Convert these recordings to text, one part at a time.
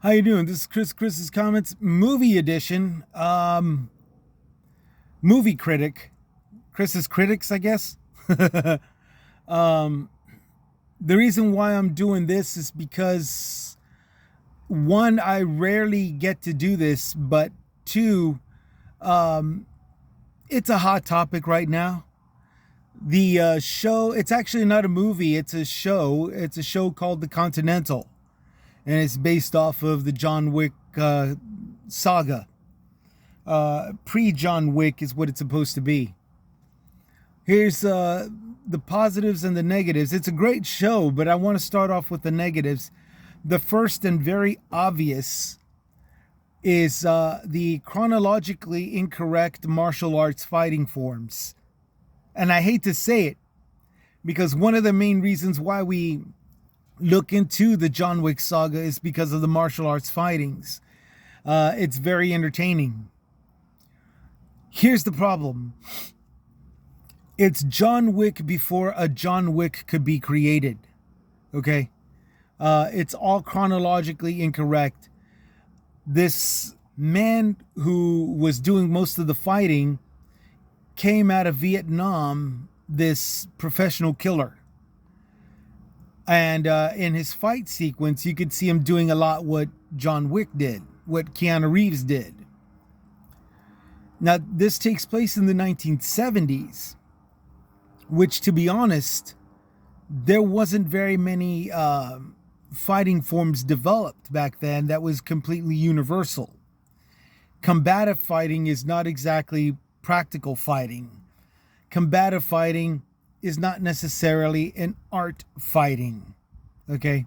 How you doing? This is Chris's Comments Movie Edition. Movie critic. Chris's Critics, I guess. um, the reason why I'm doing this is because one, I rarely get to do this, but two, um, it's a hot topic right now. The show, it's actually not a movie, it's a show. It's a show called The Continental, and it's based off of the John Wick saga. Pre John Wick is what it's supposed to be. Here's the positives and the negatives. It's a great show, but I want to start off with the negatives. The first and very obvious is the chronologically incorrect martial arts fighting forms. And I hate to say it, because one of the main reasons why we look into the John Wick saga is because of the martial arts fightings. It's very entertaining. Here's the problem. It's John Wick before a John Wick could be created. Okay? It's all chronologically incorrect. This man who was doing most of the fighting came out of Vietnam, this professional killer. And in his fight sequence, you could see him doing a lot what John Wick did, what Keanu Reeves did. Now, this takes place in the 1970s, which, to be honest, there wasn't very many fighting forms developed back then that was completely universal. Combative fighting is not exactly practical fighting. Combative fighting is not necessarily an art fighting. Okay?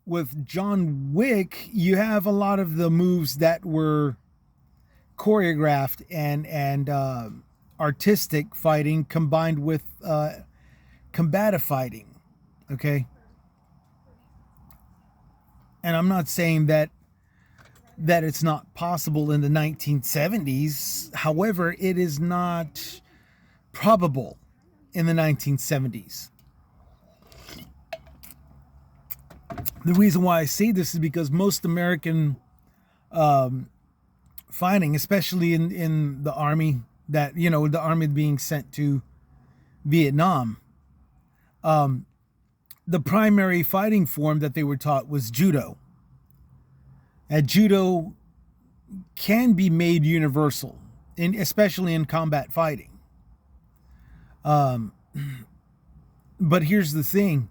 With John Wick, you have a lot of the moves that were choreographed and artistic fighting combined with combative fighting. Okay? And I'm not saying that it's not possible in the 1970s. However, it is not probable in the 1970s. The reason why I say this is because most American fighting, especially in the army, that, you know, the army being sent to Vietnam, the primary fighting form that they were taught was judo. And judo can be made universal, especially in combat fighting. But here's the thing.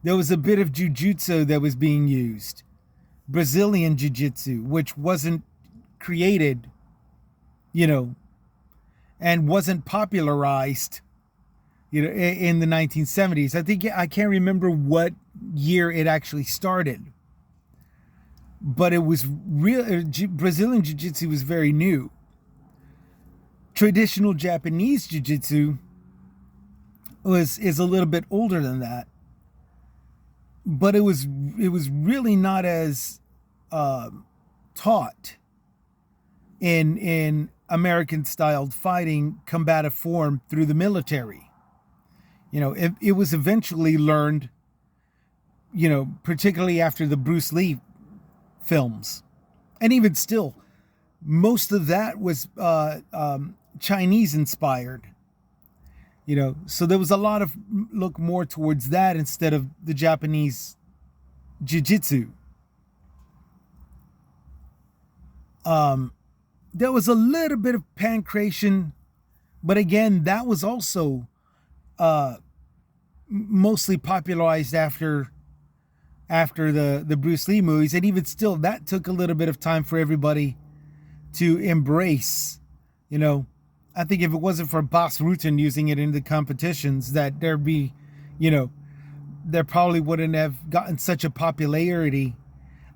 There was a bit of jiu-jitsu that was being used. Brazilian jiu-jitsu, which wasn't created, you know, and wasn't popularized, you know, in the 1970s. I can't remember what year it actually started. But it was real. Brazilian jiu-jitsu was very new. Traditional Japanese jiu-jitsu is a little bit older than that, but it was really not as taught in American styled fighting combative form through the military. You know, it was eventually learned, you know, particularly after the Bruce Lee films. And even still, most of that was Chinese inspired. You know, so there was a lot of look more towards that instead of the Japanese jiu-jitsu. There was a little bit of pancration, but again, that was also mostly popularized after the Bruce Lee movies. And even still, that took a little bit of time for everybody to embrace. You know, I think if it wasn't for Bas Rutten using it in the competitions, that there'd be, you know, there probably wouldn't have gotten such a popularity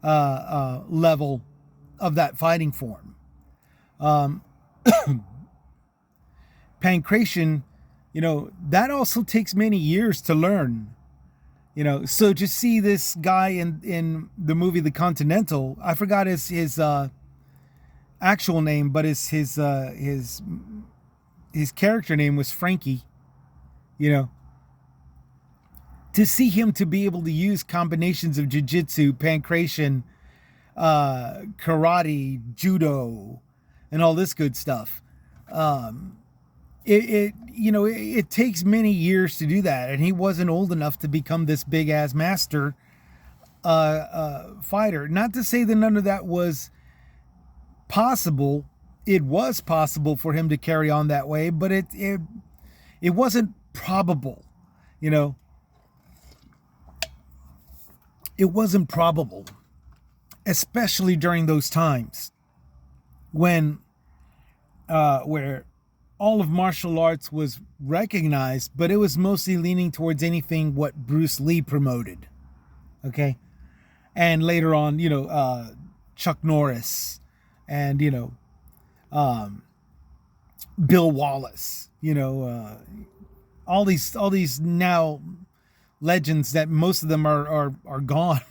level of that fighting form. Pancration, you know, that also takes many years to learn. You know, so to see this guy in the movie The Continental, I forgot his actual name, but his character name was Frankie. You know, to see him to be able to use combinations of jiu-jitsu, pankration, karate, judo, and all this good stuff. It takes many years to do that, and he wasn't old enough to become this big ass master fighter. Not to say that none of that was possible. It was possible for him to carry on that way, but it wasn't probable, It wasn't probable, especially during those times when where all of martial arts was recognized, but it was mostly leaning towards anything what Bruce Lee promoted. Okay. And later on, Chuck Norris and, Bill Wallace, all these now legends that most of them are gone.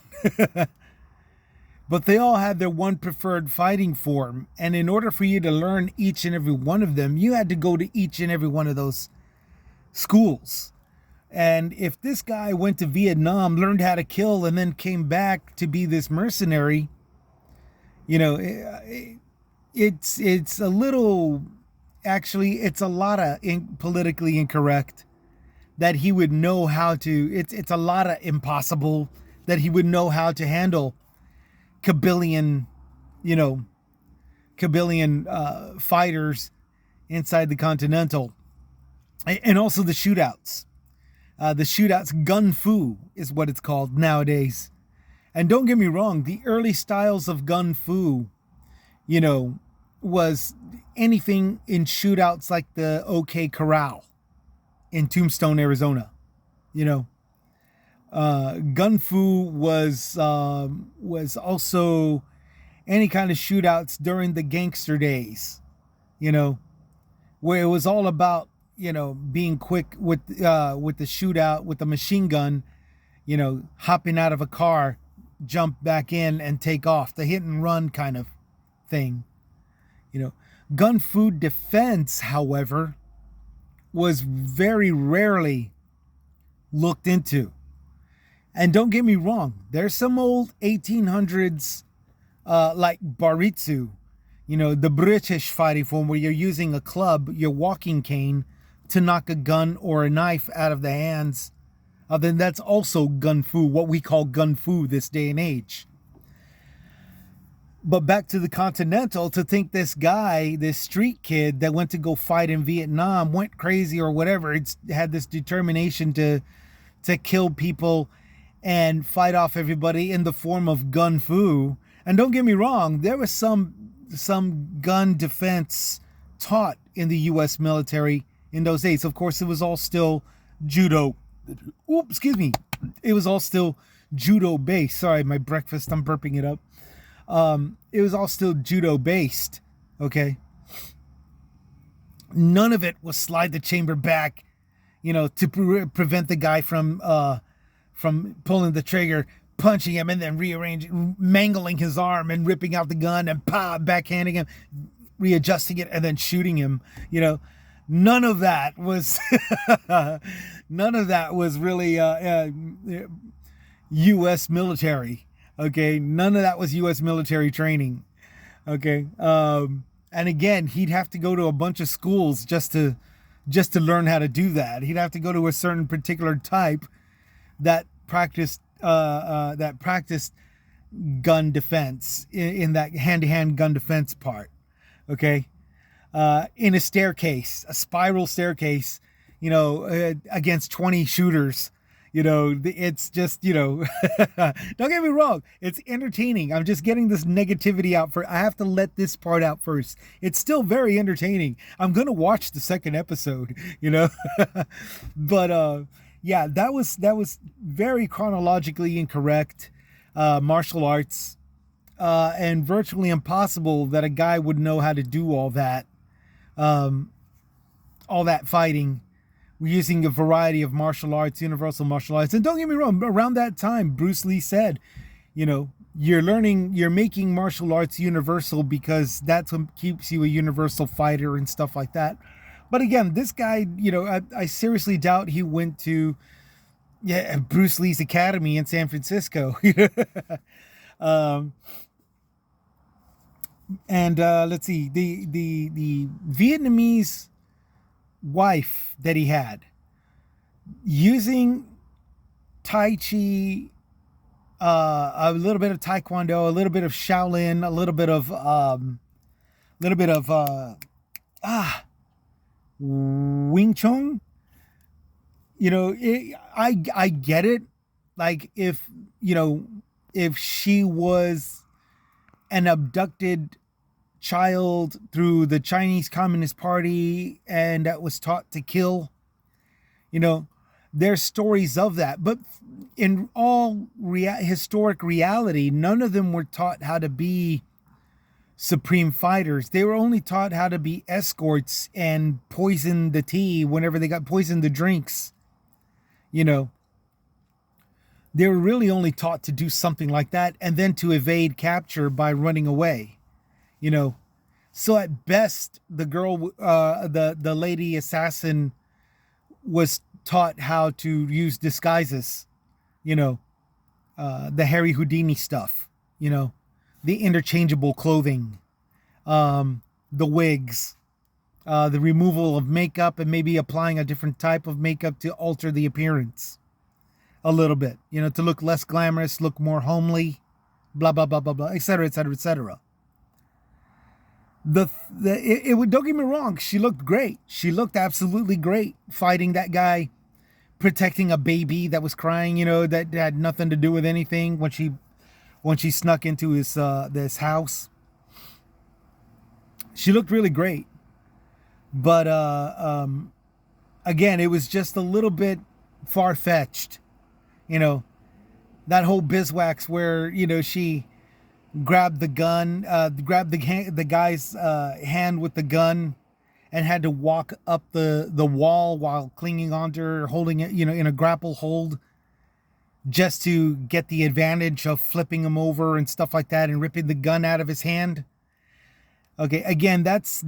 But they all had their one preferred fighting form. And in order for you to learn each and every one of them, you had to go to each and every one of those schools. And if this guy went to Vietnam, learned how to kill, and then came back to be this mercenary, it's a little, actually, it's a lot of politically incorrect that he would know how to, it's a lot of impossible that he would know how to handle Kabylion fighters inside the Continental, and also the shootouts. Gun Fu is what it's called nowadays. And don't get me wrong, the early styles of Gun Fu, was anything in shootouts like the OK Corral in Tombstone, Arizona. Gun Fu was also any kind of shootouts during the gangster days, where it was all about, being quick with the shootout with the machine gun, hopping out of a car, jump back in and take off, the hit and run kind of thing. Gun Fu defense, however, was very rarely looked into. And don't get me wrong, there's some old 1800s, like Baritsu, the British fighting form where you're using a club, your walking cane, to knock a gun or a knife out of the hands. Then that's also Gun Fu, what we call Gun Fu this day and age. But back to the Continental, to think this guy, this street kid that went to go fight in Vietnam, went crazy or whatever, it's had this determination to kill people and fight off everybody in the form of Gun Fu. And don't get me wrong, there was some gun defense taught in the U.S. military in those days. Of course, it was all still judo. It was all still judo based. Sorry, my breakfast, I'm burping it up. It was all still judo based. Okay. None of it was slide the chamber back, to prevent the guy from pulling the trigger, punching him, and then mangling his arm and ripping out the gun and backhanding him, readjusting it, and then shooting him. None of that was really U.S. military. Okay, none of that was U.S. military training. Okay, and again, he'd have to go to a bunch of schools just to learn how to do that. He'd have to go to a certain particular type that practiced gun defense in that hand-to-hand gun defense part. Okay, in a spiral staircase, against 20 shooters. It's just, don't get me wrong, it's entertaining. I'm just getting this negativity out I have to let this part out first. It's still very entertaining. I'm going to watch the second episode, but, yeah, that was very chronologically incorrect, martial arts, and virtually impossible that a guy would know how to do all that fighting. We're using a variety of martial arts, universal martial arts. And don't get me wrong, around that time, Bruce Lee said, you're making martial arts universal because that's what keeps you a universal fighter and stuff like that. But again, this guy, I seriously doubt he went to Yeah, Bruce Lee's Academy in San Francisco. um, and let's see, the Vietnamese wife that he had using Tai Chi, a little bit of Taekwondo, a little bit of Shaolin, a little bit of Wing Chun. I get it. Like if if she was an abducted child through the Chinese Communist Party and that was taught to kill, you know, there's stories of that. But in all historic reality, none of them were taught how to be supreme fighters. They were only taught how to be escorts and poison the tea whenever they got poisoned the drinks. You know, they were really only taught to do something like that and then to evade capture by running away. You know, so at best, the girl, the lady assassin, was taught how to use disguises. You know, the Harry Houdini stuff. You know, the interchangeable clothing, the wigs, the removal of makeup, and maybe applying a different type of makeup to alter the appearance a little bit. You know, to look less glamorous, look more homely, blah blah blah blah blah, etc. etc. etc. Don't get me wrong, she looked great. She looked absolutely great fighting that guy, protecting a baby that was crying, that had nothing to do with anything when she snuck into his this house. She looked really great. But again, it was just a little bit far-fetched. That whole biswax where, she grabbed the gun, grabbed the guy's hand with the gun and had to walk up the wall while clinging onto her, holding it, in a grapple hold just to get the advantage of flipping him over and stuff like that and ripping the gun out of his hand. Okay, again, that's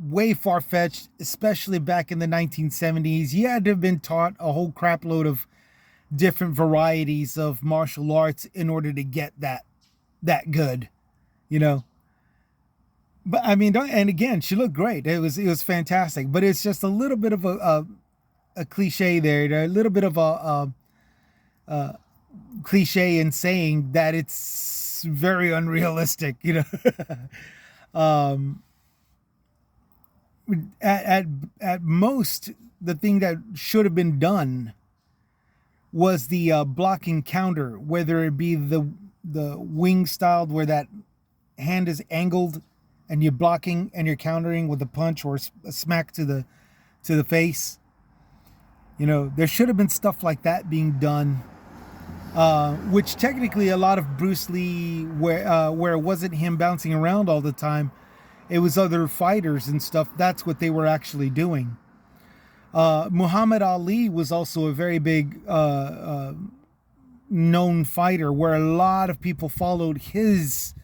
way far-fetched, especially back in the 1970s. You had to have been taught a whole crapload of different varieties of martial arts in order to get that good, But I mean, and again, she looked great. It was fantastic. But it's just a little bit of a cliche there, a little bit of a cliche in saying that it's very unrealistic, at most, the thing that should have been done was the blocking counter, whether it be the wing styled where that hand is angled and you're blocking and you're countering with a punch or a smack to the face. There should have been stuff like that being done, which technically a lot of Bruce Lee, where it wasn't him bouncing around all the time, it was other fighters and stuff. That's what they were actually doing. Muhammad Ali was also a very big known fighter where a lot of people followed his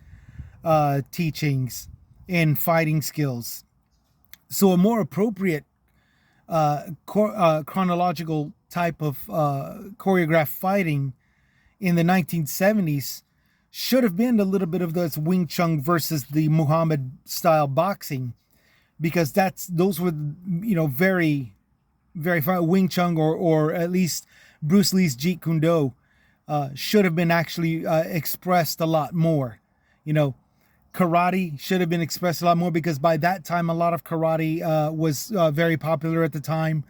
teachings in fighting skills. So a more appropriate chronological type of choreographed fighting in the 1970s should have been a little bit of this Wing Chun versus the Muhammad style boxing, because those were very very far. Wing Chun or at least Bruce Lee's Jeet Kune Do should have been actually expressed a lot more. Karate should have been expressed a lot more, because by that time a lot of karate was very popular at the time.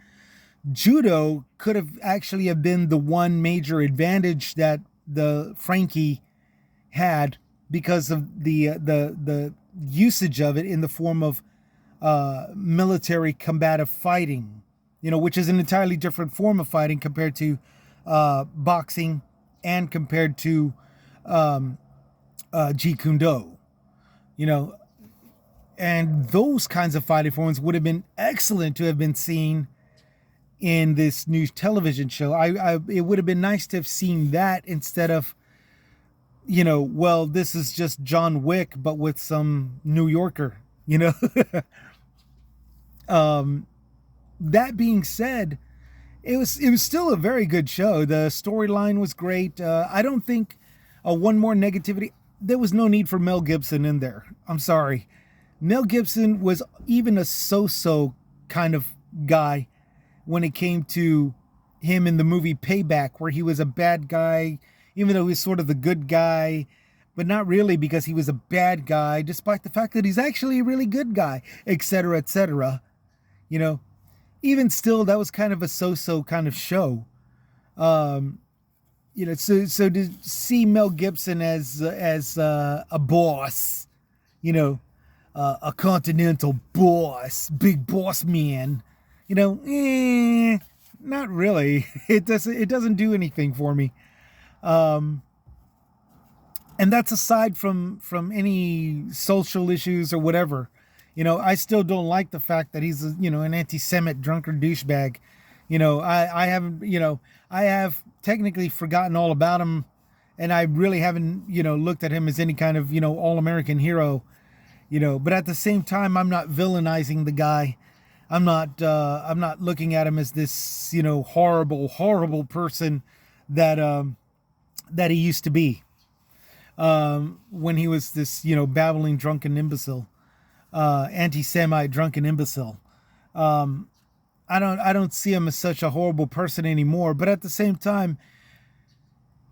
Judo could have actually have been the one major advantage that the Frankie had, because of the usage of it in the form of military combative fighting, which is an entirely different form of fighting compared to boxing and compared to Jeet Kune Do, and those kinds of fighting forms would have been excellent to have been seen in this new television show. It would have been nice to have seen that instead of, this is just John Wick, but with some New Yorker, That being said, it was still a very good show. The storyline was great. I don't think one more negativity. There was no need for Mel Gibson in there. I'm sorry. Mel Gibson was even a so-so kind of guy when it came to him in the movie Payback, where he was a bad guy, even though he was sort of the good guy, but not really because he was a bad guy, despite the fact that he's actually a really good guy, etc., etc. You know, even still, that was kind of a so-so kind of show. Um, so to see Mel Gibson as a boss, a Continental boss, big boss man, not really. It doesn't do anything for me. Um, and that's aside from any social issues or whatever. I still don't like the fact that he's an anti-Semite drunkard douchebag. I haven't I have technically forgotten all about him, and I really haven't looked at him as any kind of all-American hero. But at the same time, I'm not villainizing the guy. I'm not looking at him as this horrible person that he used to be, when he was this babbling drunken imbecile, anti-Semite drunken imbecile. I don't see him as such a horrible person anymore. But at the same time,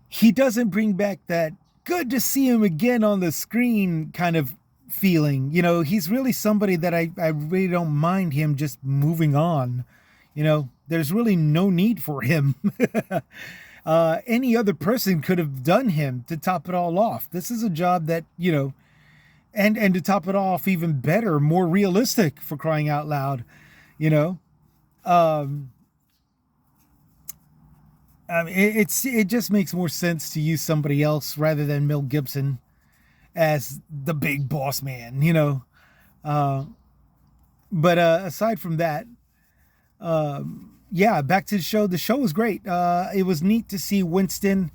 he doesn't bring back that good to see him again on the screen kind of feeling. He's really somebody that I really don't mind him just moving on. There's really no need for him. Any other person could have done him to top it all off. This is a job that, and to top it off even better, more realistic, for crying out loud, it just makes more sense to use somebody else rather than Mel Gibson as the big boss man, but aside from that, yeah, back to the show. The show was great. It was neat to see Winston,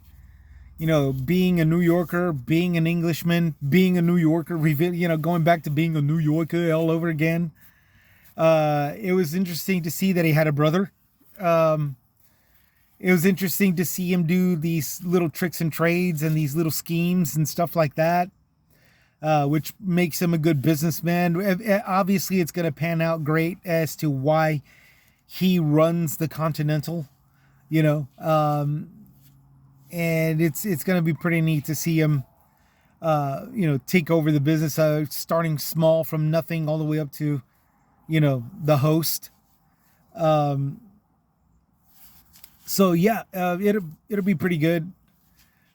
being a New Yorker, being an Englishman, being a New Yorker, going back to being a New Yorker all over again. It was interesting to see that he had a brother. It was interesting to see him do these little tricks and trades and these little schemes and stuff like that, which makes him a good businessman. Obviously, it's going to pan out great as to why he runs the Continental, and it's going to be pretty neat to see him, take over the business, starting small from nothing all the way up to, the host. So yeah, it'll be pretty good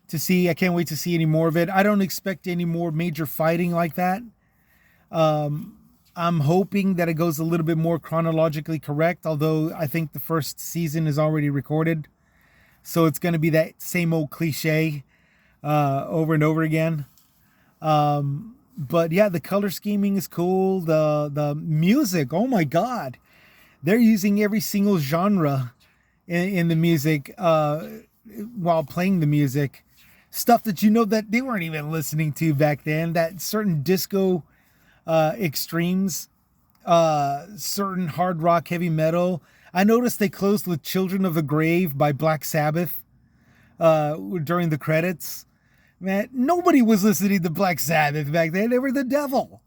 to see. I can't wait to see any more of it. I don't expect any more major fighting like that. I'm hoping that it goes a little bit more chronologically correct, although I think the first season is already recorded. So it's going to be that same old cliche over and over again. But yeah, the color scheming is cool. The music, oh my God. They're using every single genre in the music while playing the music. Stuff that that they weren't even listening to back then. That certain disco extremes, certain hard rock, heavy metal. I noticed they closed with Children of the Grave by Black Sabbath during the credits. Man, nobody was listening to Black Sabbath back then. They were the devil,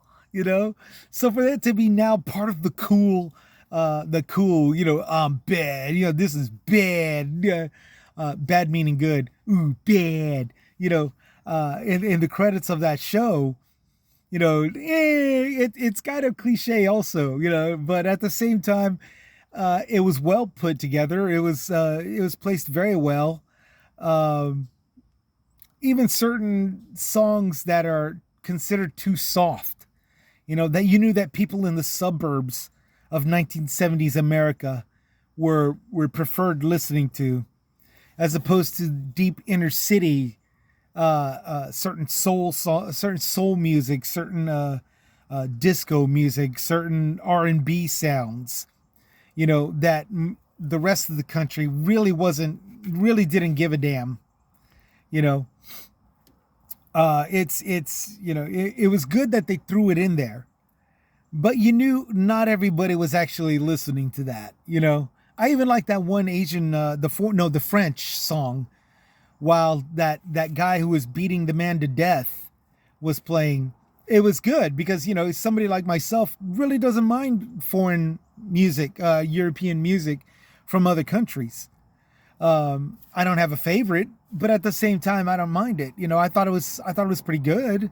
So for that to be now part of the cool, I'm bad. This is bad. Bad meaning good. Ooh, bad. In the credits of that show, it's kind of cliche also, but at the same time, it was well put together. It was placed very well. Even certain songs that are considered too soft, that you knew that people in the suburbs of 1970s America were preferred listening to, as opposed to deep inner city, certain soul music, certain disco music, certain R&B sounds, that the rest of the country really didn't give a damn. It was good that they threw it in there, but you knew not everybody was actually listening to that. I even like that one Asian, the French song, while that guy who was beating the man to death was playing. It was good because somebody like myself really doesn't mind foreign music, European music from other countries. I don't have a favorite, but at the same time, I don't mind it. I thought it was pretty good.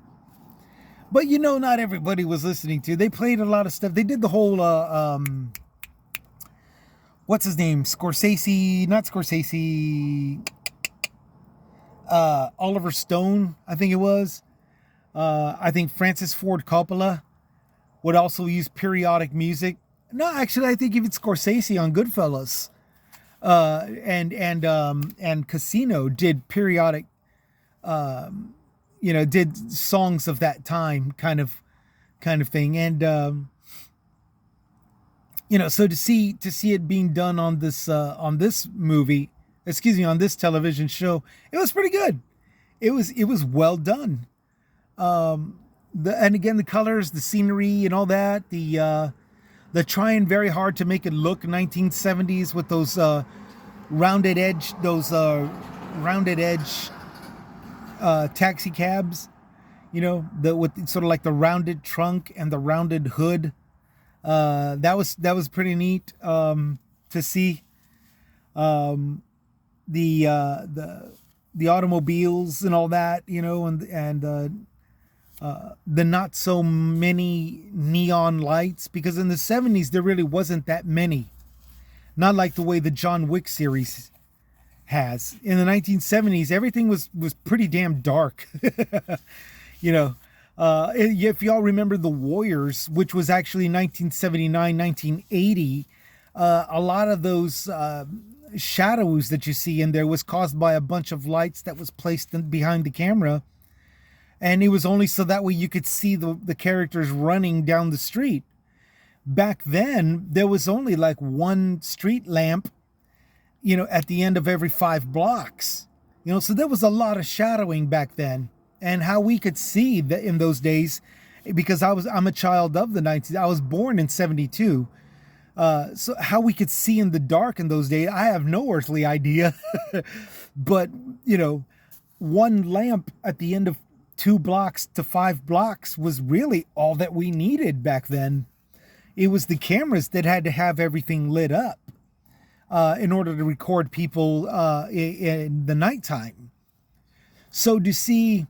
But not everybody was listening to. They played a lot of stuff. They did the whole what's his name? Scorsese, not Scorsese. Oliver Stone, I think it was. I think Francis Ford Coppola would also use periodic music. No, actually, I think even Scorsese on Goodfellas, and Casino did periodic, did songs of that time, kind of thing, and so to see it being done on this movie, excuse me, on this television show, it was pretty good. It was well done. And again, the colors, the scenery, and all that. The trying very hard to make it look 1970s with those rounded edge, taxi cabs. With sort of like the rounded trunk and the rounded hood. That was pretty neat to see. The automobiles and all that, and the not so many neon lights, because in the 70s there really wasn't that many. Not like the way the John Wick series has. In the 1970s, everything was pretty damn dark. If y'all remember The Warriors, which was actually 1979, 1980, a lot of those shadows that you see in there was caused by a bunch of lights that was placed behind the camera. And it was only so that way you could see the characters running down the street. Back then, there was only like one street lamp, at the end of every 5 blocks. So there was a lot of shadowing back then. And how we could see that in those days, because I'm a child of the 90s. I was born in 72. So how we could see in the dark in those days, I have no earthly idea. But, one lamp at the end of 2 blocks to 5 blocks was really all that we needed back then. It was the cameras that had to have everything lit up in order to record people in the nighttime. So to see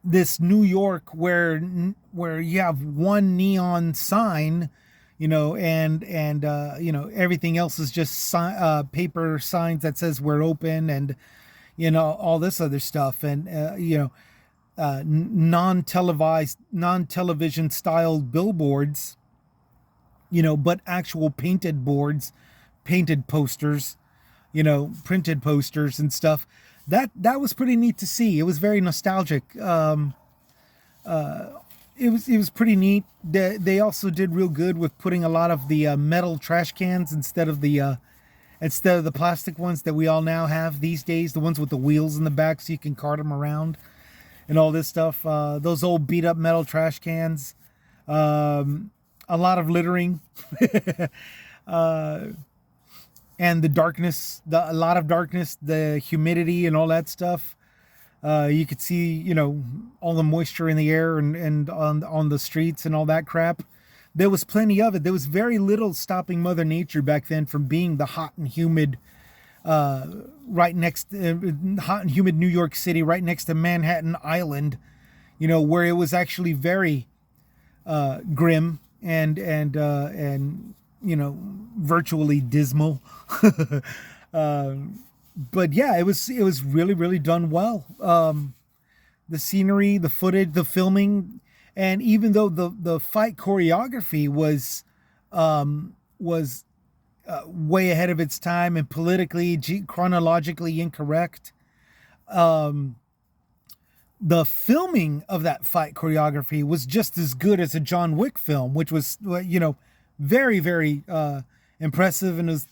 this New York where you have one neon sign, and everything else is just paper signs that says we're open, and all this other stuff, and non-television styled billboards, but actual painted boards, painted posters, printed posters and stuff. That was pretty neat to see. It was very nostalgic. It was pretty neat. They also did real good with putting a lot of the metal trash cans instead of the plastic ones that we all now have these days. The ones with the wheels in the back so you can cart them around and all this stuff. Those old beat up metal trash cans. A lot of littering. And the darkness, a lot of darkness, the humidity and all that stuff. You could see, all the moisture in the air and on the streets and all that crap. There was plenty of it. There was very little stopping Mother Nature back then from being the hot and humid, hot and humid New York City, right next to Manhattan Island, where it was actually very grim and virtually dismal. But yeah, it was really, really done well. The scenery, the footage, the filming, and even though the fight choreography was way ahead of its time and politically, chronologically incorrect, the filming of that fight choreography was just as good as a John Wick film, which was, very, very impressive. And it was,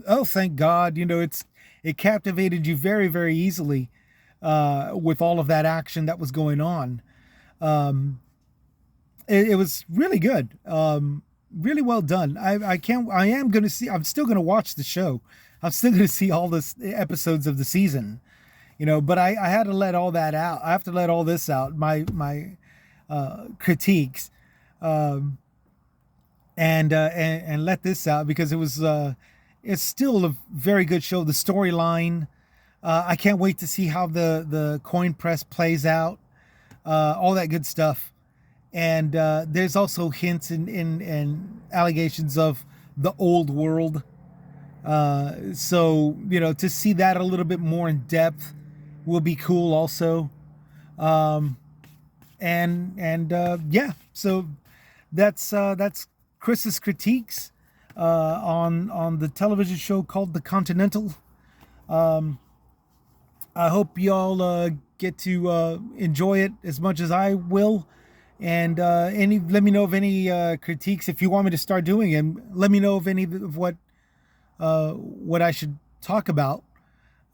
oh, thank God, it captivated you very, very easily with all of that action that was going on. It was really good. really well done. I can't. I am going to see. I'm still going to watch the show. I'm still going to see all the episodes of the season. But I had to let all that out. I have to let all this out. My critiques, and let this out because it's still a very good show. The storyline, I can't wait to see how the coin press plays out, all that good stuff. And there's also hints and allegations of the old world. So to see that a little bit more in depth will be cool also. Yeah, so that's Chris's critiques on the television show called The Continental. I hope y'all get to enjoy it as much as I will. And let me know of any critiques if you want me to start doing them. Let me know of any of what I should talk about.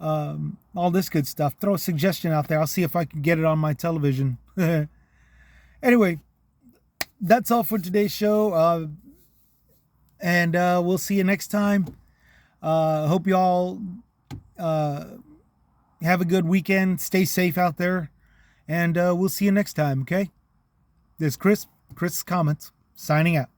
All this good stuff. Throw a suggestion out there. I'll see if I can get it on my television. Anyway, that's all for today's show. And we'll see you next time. Hope you all have a good weekend. Stay safe out there. And we'll see you next time, okay? This is Chris Comments, signing out.